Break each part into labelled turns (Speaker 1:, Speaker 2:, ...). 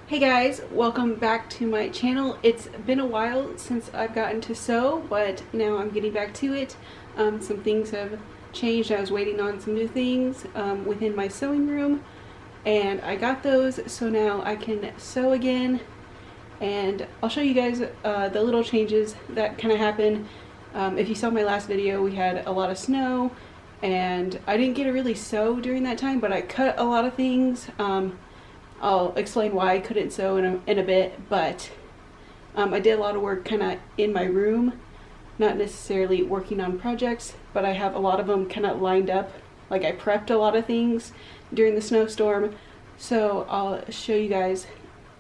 Speaker 1: Hey guys, welcome back to my channel. It's been a while since I've gotten to sew, but now I'm getting back to it. Some things have changed. I was waiting on some new things within my sewing room, and I got those, so now I can sew again. And I'll show you guys the little changes that kind of happened. If you saw my last video, we had a lot of snow, and I didn't get to really sew during that time, but I cut a lot of things. I'll explain why I couldn't sew in a bit, but I did a lot of work kind of in my room, not necessarily working on projects, but I have a lot of them kind of lined up. Like, I prepped a lot of things during the snowstorm, so I'll show you guys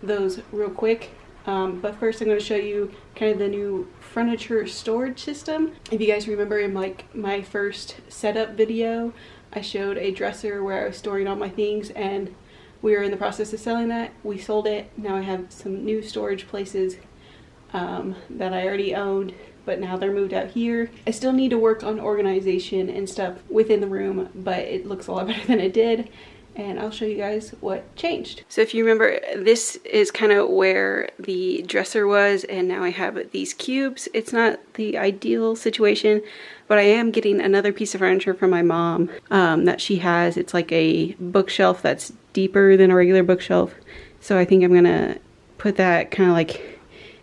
Speaker 1: those real quick. But first I'm going to show you kind of the new furniture storage system. If you guys remember in like my first setup video, I showed a dresser where I was storing all my things, and we were in the process of selling that. We sold it. Now I have some new storage places that I already owned, but now they're moved out here. I still need to work on organization and stuff within the room, but it looks a lot better than it did, and I'll show you guys what changed. So if you remember, this is kind of where the dresser was, and now I have these cubes. It's not the ideal situation, but I am getting another piece of furniture from my mom that she has. It's like a bookshelf that's deeper than a regular bookshelf. So I think I'm gonna put that kind of like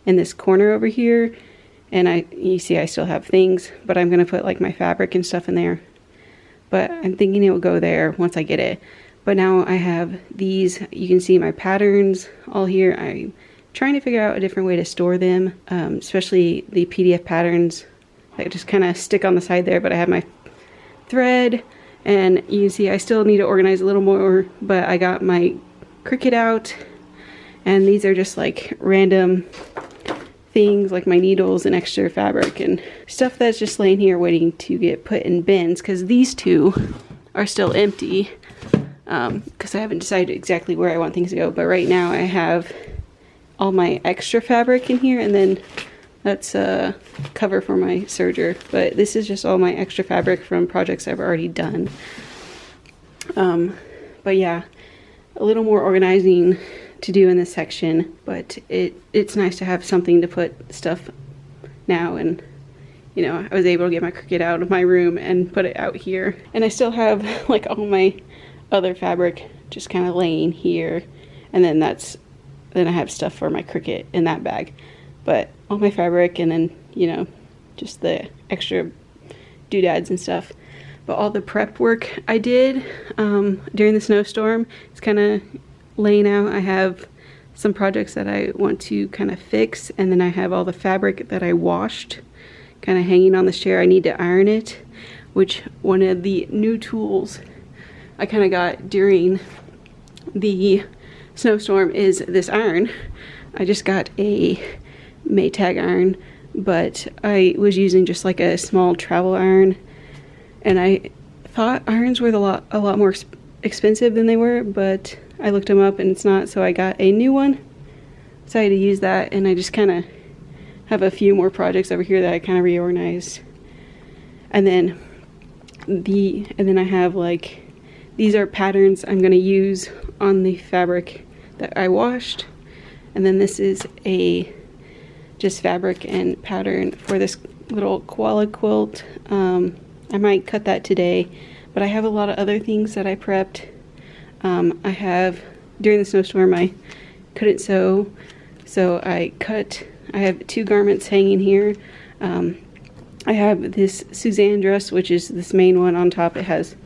Speaker 1: in this corner over here. And you see I still have things, but I'm gonna put like my fabric and stuff in there. But I'm thinking it will go there once I get it. But now I have these, you can see my patterns all here. I'm trying to figure out a different way to store them, especially the PDF patterns that just kind of stick on the side there. But I have my thread, and you can see I still need to organize a little more, but I got my Cricut out, and these are just like random things like my needles and extra fabric and stuff that's just laying here waiting to get put in bins, because these two are still empty. Because I haven't decided exactly where I want things to go, but right now I have all my extra fabric in here, and then that's a cover for my serger, but this is just all my extra fabric from projects I've already done. But yeah, a little more organizing to do in this section, but it's nice to have something to put stuff now. And you know, I was able to get my Cricut out of my room and put it out here, and I still have like all my other fabric just kind of laying here, and then I have stuff for my Cricut in that bag. But all my fabric, and then, you know, just the extra doodads and stuff. But all the prep work I did during the snowstorm, it's kind of laying out. I have some projects that I want to kind of fix, and then I have all the fabric that I washed kind of hanging on this chair. I need to iron it, which one of the new tools I kind of got during the snowstorm is this iron. I just got a Maytag iron, but I was using just like a small travel iron, and I thought irons were a lot more expensive than they were, but I looked them up and it's not, so I got a new one. Decided to use that, and I just kind of have a few more projects over here that I kind of reorganized. And then I have like, these are patterns I'm going to use on the fabric that I washed. And then this is just fabric and pattern for this little koala quilt. I might cut that today, but I have a lot of other things that I prepped. I have, during the snowstorm, I couldn't sew, so I have 2 garments hanging here. I have this Suzanne dress, which is this main one on top. It has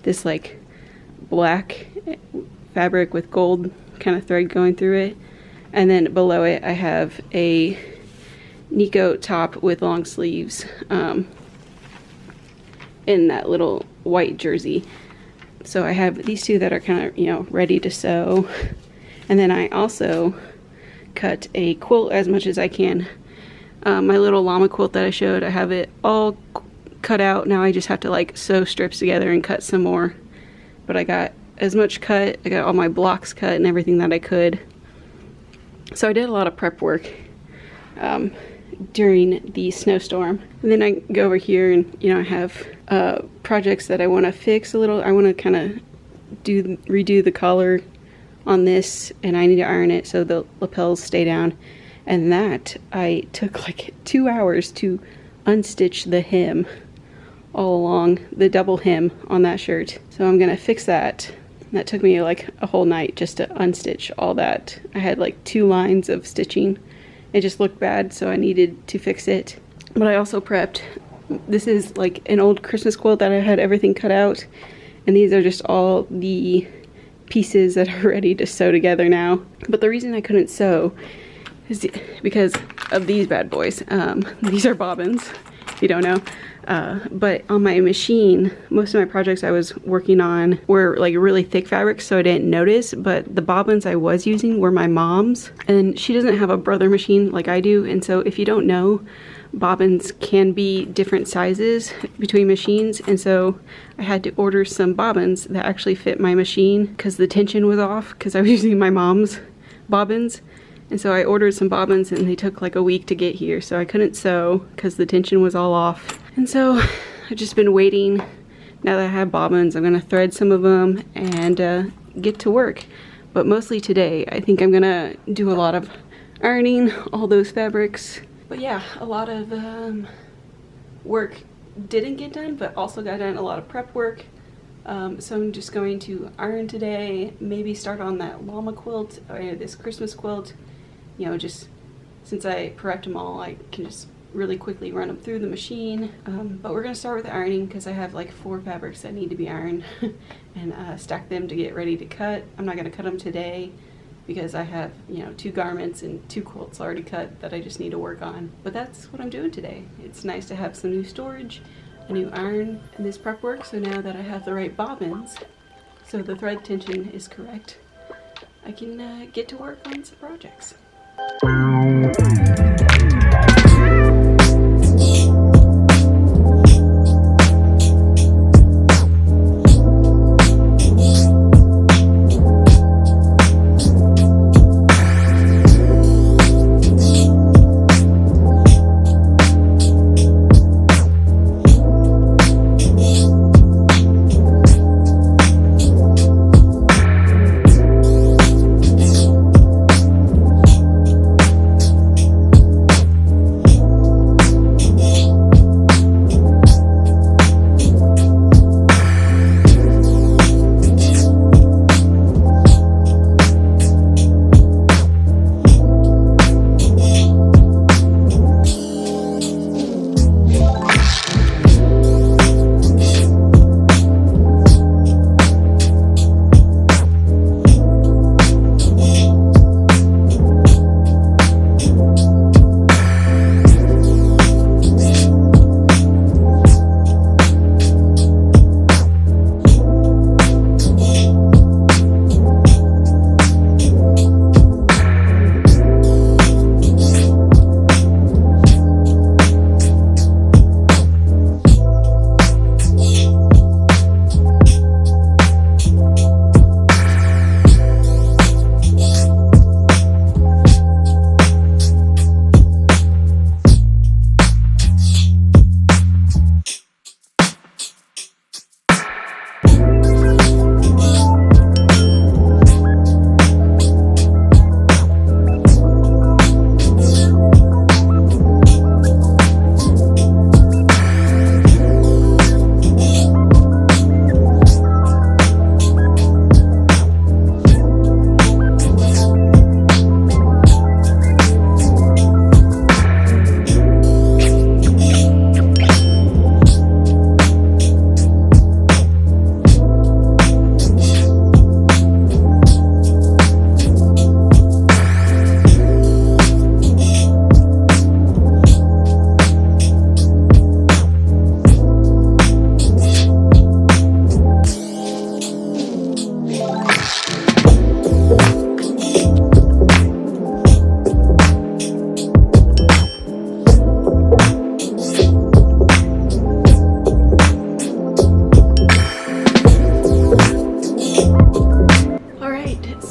Speaker 1: this like black fabric with gold kind of thread going through it, and then below it I have a Nico top with long sleeves in that little white jersey. So I have these 2 that are kind of, you know, ready to sew. And then I also cut a quilt as much as I can. My little llama quilt that I showed, I have it all cut out. Now I just have to like sew strips together and cut some more. But I got as much cut, I got all my blocks cut and everything that I could. So I did a lot of prep work during the snowstorm. And then I go over here and, you know, I have projects that I want to fix a little. I want to kind of redo the collar on this, and I need to iron it so the lapels stay down. And that, I took like 2 hours to unstitch the hem all along, the double hem on that shirt. So I'm gonna fix that. That took me like a whole night just to unstitch all that. I had like 2 lines of stitching. It just looked bad, so I needed to fix it. But I also prepped. This is like an old Christmas quilt that I had everything cut out. And these are just all the pieces that are ready to sew together now. But the reason I couldn't sew is because of these bad boys. These are bobbins, if you don't know. But on my machine, most of my projects I was working on were like really thick fabrics, so I didn't notice, but the bobbins I was using were my mom's, and she doesn't have a brother machine like I do. And so if you don't know, bobbins can be different sizes between machines, and so I had to order some bobbins that actually fit my machine because the tension was off because I was using my mom's bobbins. And so I ordered some bobbins and they took like a week to get here, so I couldn't sew because the tension was all off. And so I've just been waiting. Now that I have bobbins, I'm gonna thread some of them and get to work. But mostly today, I think I'm gonna do a lot of ironing all those fabrics. But yeah, a lot of work didn't get done, but also got done a lot of prep work. So I'm just going to iron today, maybe start on that llama quilt or this Christmas quilt. You know, just since I prepped them all, I can just really quickly run them through the machine. But we're gonna start with ironing because I have like 4 fabrics that need to be ironed and stack them to get ready to cut. I'm not gonna cut them today because I have, you know, 2 garments and 2 quilts already cut that I just need to work on. But that's what I'm doing today. It's nice to have some new storage, a new iron, and this prep work. So now that I have the right bobbins, so the thread tension is correct, I can get to work on some projects.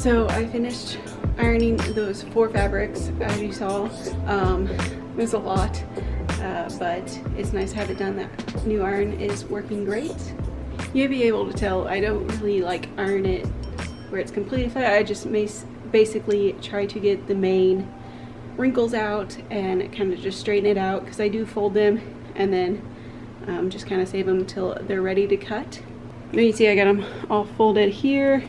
Speaker 1: So I finished ironing those 4 fabrics, as you saw. It was a lot, but it's nice to have it done. That new iron is working great. You'll be able to tell I don't really like iron it where it's completely flat. I just basically try to get the main wrinkles out and kind of just straighten it out, because I do fold them and then just kind of save them until they're ready to cut. Now you see I got them all folded here.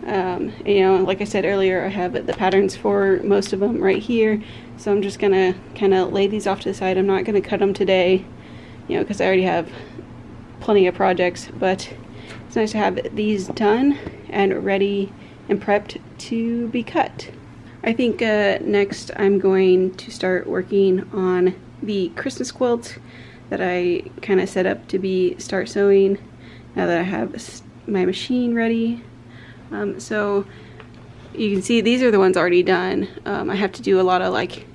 Speaker 1: You know, like I said earlier, I have the patterns for most of them right here, so I'm just gonna kind of lay these off to the side. I'm not gonna cut them today, you know, because I already have plenty of projects, but it's nice to have these done and ready and prepped to be cut. I think next I'm going to start working on the Christmas quilt that I kind of set up to start sewing now that I have my machine ready. So you can see these are the ones already done. I have to do a lot of like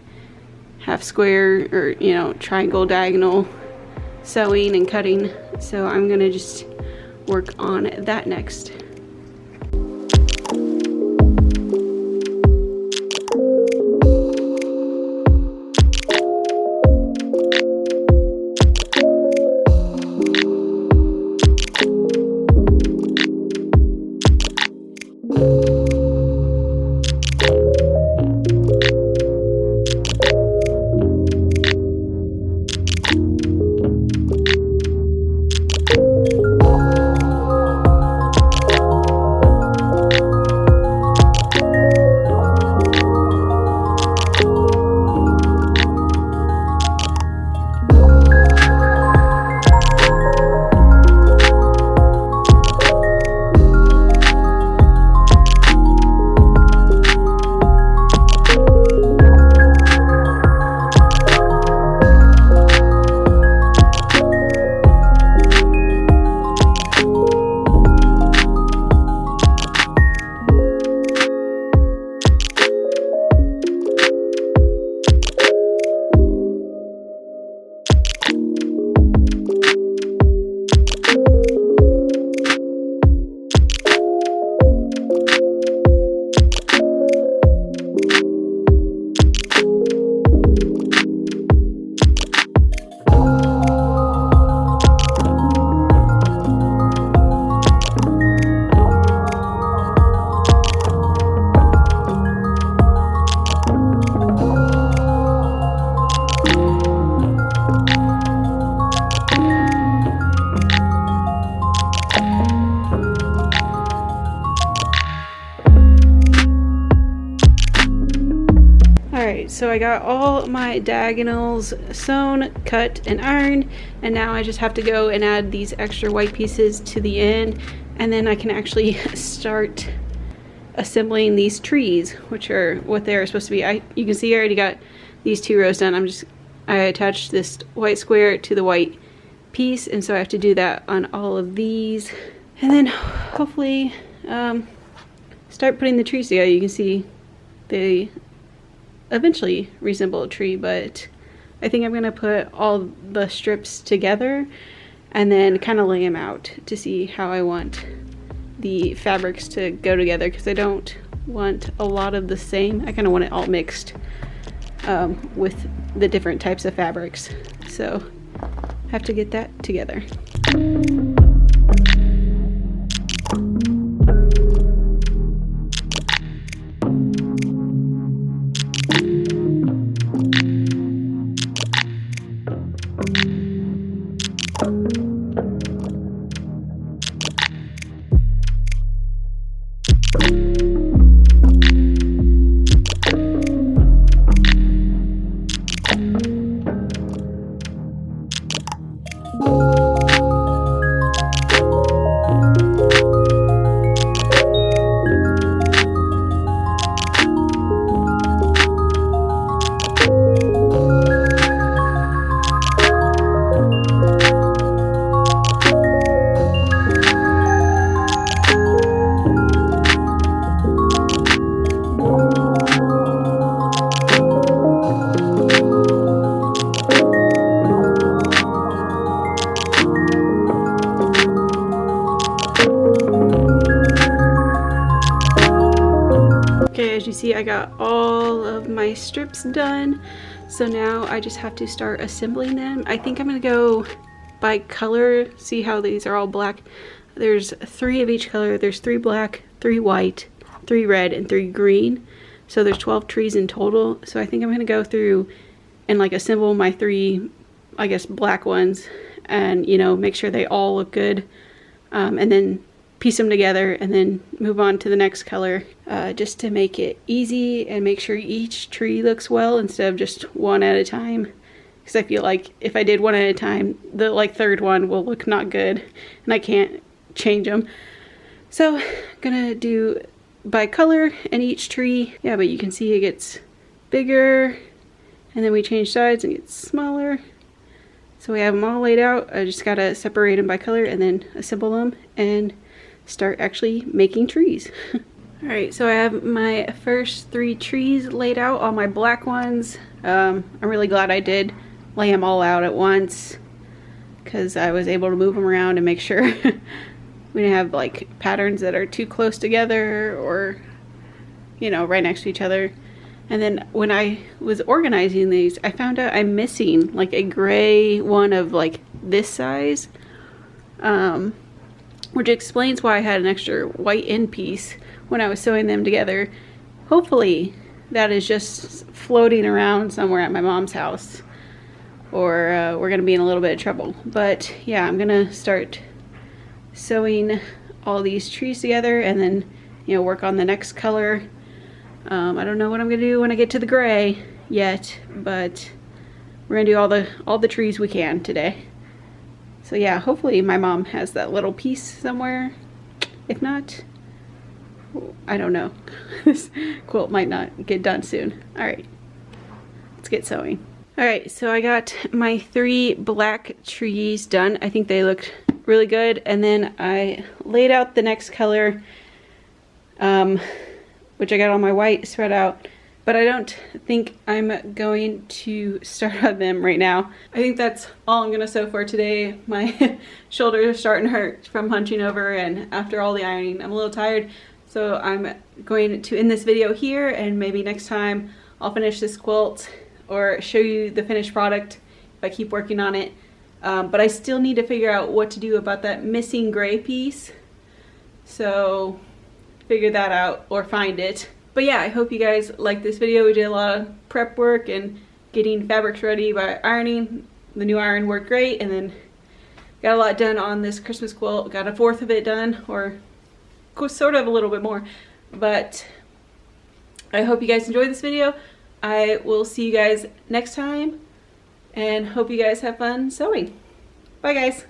Speaker 1: half square or, you know, triangle diagonal sewing and cutting, so I'm gonna just work on that next. So I got all my diagonals sewn, cut, and ironed, and now I just have to go and add these extra white pieces to the end, and then I can actually start assembling these trees, which are what they're supposed to be. You can see I already got these 2 rows done. I attached this white square to the white piece, and so I have to do that on all of these, and then hopefully start putting the trees together. You can see they eventually resemble a tree, but I think I'm gonna put all the strips together and then kind of lay them out to see how I want the fabrics to go together, because I don't want a lot of the same. I kind of want it all mixed with the different types of fabrics, so I have to get that together. As you see, I got all of my strips done, so now I just have to start assembling them. I think I'm gonna go by color, see how these are all black. There's 3 of each color. There's 3 black, 3 white, 3 red, and 3 green. So there's 12 trees in total. So I think I'm gonna go through and like assemble my 3, I guess, black ones, and you know, make sure they all look good, and then piece them together and then move on to the next color, just to make it easy and make sure each tree looks well instead of just one at a time. Because I feel like if I did one at a time, the like 3rd one will look not good and I can't change them. So I'm gonna do by color in each tree. Yeah, but you can see it gets bigger and then we change sides and it gets smaller. So we have them all laid out. I just gotta separate them by color and then assemble them and start actually making trees. All right, so I have my first 3 trees laid out, all my black ones. I'm really glad I did lay them all out at once because I was able to move them around and make sure we didn't have like patterns that are too close together or, you know, right next to each other. And then when I was organizing these, I found out I'm missing like a gray one of like this size, which explains why I had an extra white end piece when I was sewing them together. Hopefully that is just floating around somewhere at my mom's house, or we're gonna be in a little bit of trouble. But yeah, I'm gonna start sewing all these trees together and then, you know, work on the next color. I don't know what I'm gonna do when I get to the gray yet, but we're gonna do all the trees we can today. So yeah, hopefully my mom has that little piece somewhere. If not, I don't know. This quilt might not get done soon. All right, let's get sewing. All right, so I got my 3 black trees done. I think they look really good. And then I laid out the next color, which I got all my white spread out, but I don't think I'm going to start on them right now. I think that's all I'm gonna sew for today. My shoulders are starting to hurt from hunching over, and after all the ironing, I'm a little tired. So I'm going to end this video here, and maybe next time I'll finish this quilt or show you the finished product if I keep working on it. But I still need to figure out what to do about that missing gray piece. So figure that out or find it. But yeah, I hope you guys liked this video. We did a lot of prep work and getting fabrics ready by ironing. The new iron worked great, and then got a lot done on this Christmas quilt. Got 1/4 of it done, or sort of a little bit more. But I hope you guys enjoyed this video. I will see you guys next time, and hope you guys have fun sewing. Bye guys.